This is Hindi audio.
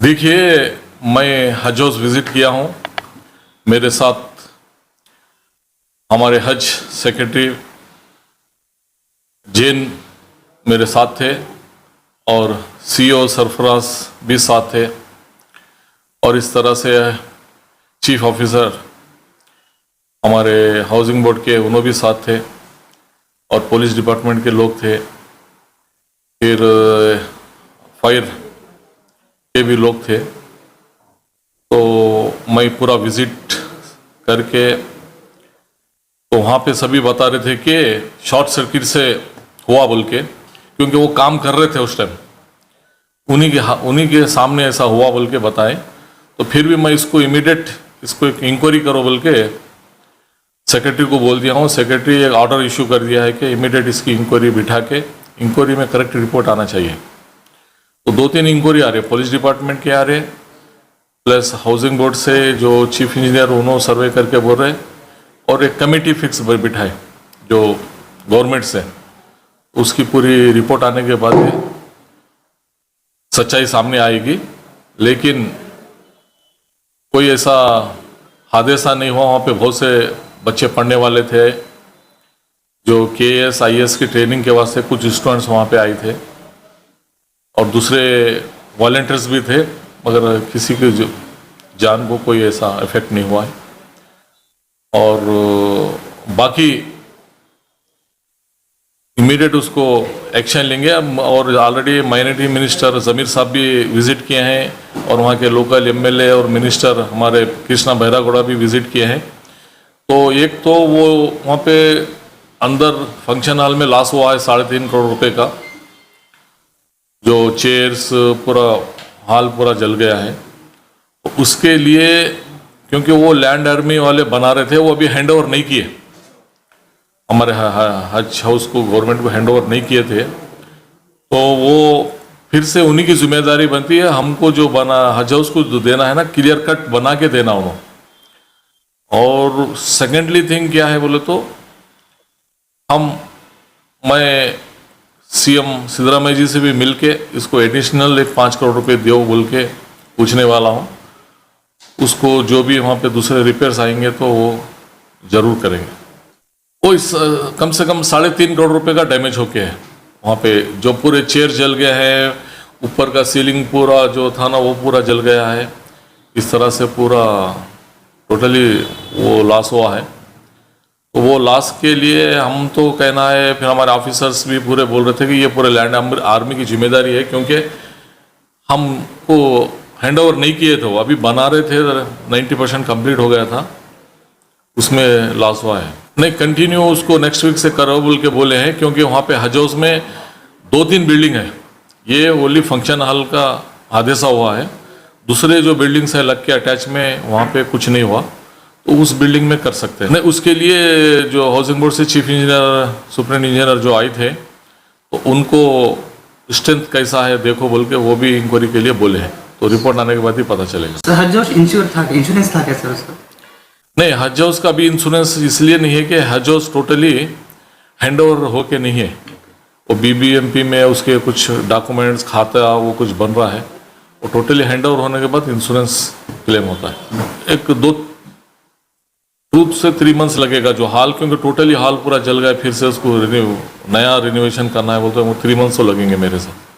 देखिए, मैं हज हाउस विजिट किया हूँ। मेरे साथ हमारे हज सेक्रेटरी जैन मेरे साथ थे और सीईओ सरफराज भी साथ थे, और इस तरह से चीफ ऑफिसर हमारे हाउसिंग बोर्ड के उन्होंने भी साथ थे और पुलिस डिपार्टमेंट के लोग थे, फिर फायर के भी लोग थे। तो मैं पूरा विजिट करके तो वहाँ पे सभी बता रहे थे कि शॉर्ट सर्किट से हुआ बोल के, क्योंकि वो काम कर रहे थे उस टाइम, उन्हीं के सामने ऐसा हुआ बोल के बताए। तो फिर भी मैं इसको एक इंक्वायरी करो बोल के सेक्रेटरी को बोल दिया हूँ। सेक्रेटरी एक ऑर्डर इशू कर दिया है कि इमीडिएट इसकी इंक्वायरी बिठा के इंक्वायरी में करेक्ट रिपोर्ट आना चाहिए। तो 2-3 इंक्वायरी आ रहे, पुलिस डिपार्टमेंट के आ रहे, प्लस हाउसिंग बोर्ड से जो चीफ इंजीनियर उन्होंने सर्वे करके बोल रहे, और एक कमेटी फिक्स बिठाए जो गवर्नमेंट से, उसकी पूरी रिपोर्ट आने के बाद सच्चाई सामने आएगी। लेकिन कोई ऐसा हादसा नहीं हुआ। वहाँ पे बहुत से बच्चे पढ़ने वाले थे जो KAS IAS की ट्रेनिंग के वास्ते कुछ स्टूडेंट्स वहाँ पे आए थे, और दूसरे वॉलंटियर्स भी थे, मगर किसी के जान को कोई ऐसा इफेक्ट नहीं हुआ है। और बाकी इमीडिएट उसको एक्शन लेंगे। और ऑलरेडी माइनॉरिटी मिनिस्टर ज़मीर साहब भी विजिट किए हैं, और वहाँ के लोकल MLA और मिनिस्टर हमारे कृष्णा बैरागौड़ा भी विजिट किए हैं। तो एक तो वो वहाँ पे अंदर फंक्शन हॉल में लॉस हुआ है 3.5 करोड़ रुपए का, जो चेयर्स पूरा हॉल पूरा जल गया है। तो उसके लिए, क्योंकि वो लैंड आर्मी वाले बना रहे थे, वो अभी हैंड ओवर नहीं किए, हमारे हज हाउस को गवर्नमेंट को हैंड ओवर नहीं किए थे। तो वो फिर से उन्हीं की जिम्मेदारी बनती है, हमको जो बना हज हाउस को जो देना है ना, क्लियर कट बना के देना उन्होंने। और सेकेंडली थिंग क्या है बोले तो, मैं CM सिद्धरामैया जी से भी मिलके इसको एडिशनल 5 करोड़ रुपए दो बोल के पूछने वाला हूँ। उसको जो भी वहाँ पे दूसरे रिपेयर्स आएंगे तो वो जरूर करेंगे। वो कम से कम 3.5 करोड़ रुपए का डैमेज होके है वहाँ पे, जो पूरे चेयर जल गए हैं, ऊपर का सीलिंग पूरा जो था ना वो पूरा जल गया है। इस तरह से पूरा टोटली वो लॉस हुआ है। तो वो लॉस के लिए हम तो कहना है, फिर हमारे ऑफिसर्स भी पूरे बोल रहे थे कि ये पूरे लैंड आर्मी की जिम्मेदारी है, क्योंकि हमको हैंड ओवर नहीं किए थे, वो अभी बना रहे थे, 90% कंप्लीट हो गया था, उसमें लॉस हुआ है। नहीं, कंटिन्यू उसको नेक्स्ट वीक से करो बोल के बोले हैं, क्योंकि वहाँ पे हज हाउस में 2-3 बिल्डिंग है। ये ओनली फंक्शन हॉल का हादसा हुआ है, दूसरे जो बिल्डिंग्स है लग के अटैच में वहाँ पे कुछ नहीं हुआ, तो उस बिल्डिंग में कर सकते हैं। नहीं, उसके लिए जो हाउसिंग बोर्ड से चीफ इंजीनियर सुप्रीम इंजीनियर जो आए थे, तो उनको स्ट्रेंथ कैसा है देखो बोल के वो भी इंक्वायरी के लिए बोले हैं। तो रिपोर्ट आने के बाद ही पता चलेगा। सर, हज हाउस इंश्योरेंस था क्या सर उसका? नहीं, हज हाउस का भी इंश्योरेंस इसलिए नहीं है कि हज हाउस टोटली हैंड ओवर होके नहीं है। वो BBMP में उसके कुछ डॉक्यूमेंट्स, खाता वो कुछ बन रहा है, वो टोटली हैंड ओवर होने के बाद इंश्योरेंस क्लेम होता है। 2 से 3 मंथ्स लगेगा जो हॉल, क्योंकि टोटली हॉल पूरा जल गया, फिर से उसको नया रिनोवेशन करना है बोलते हैं, वो 3 मंथ्स तो लगेंगे मेरे साथ।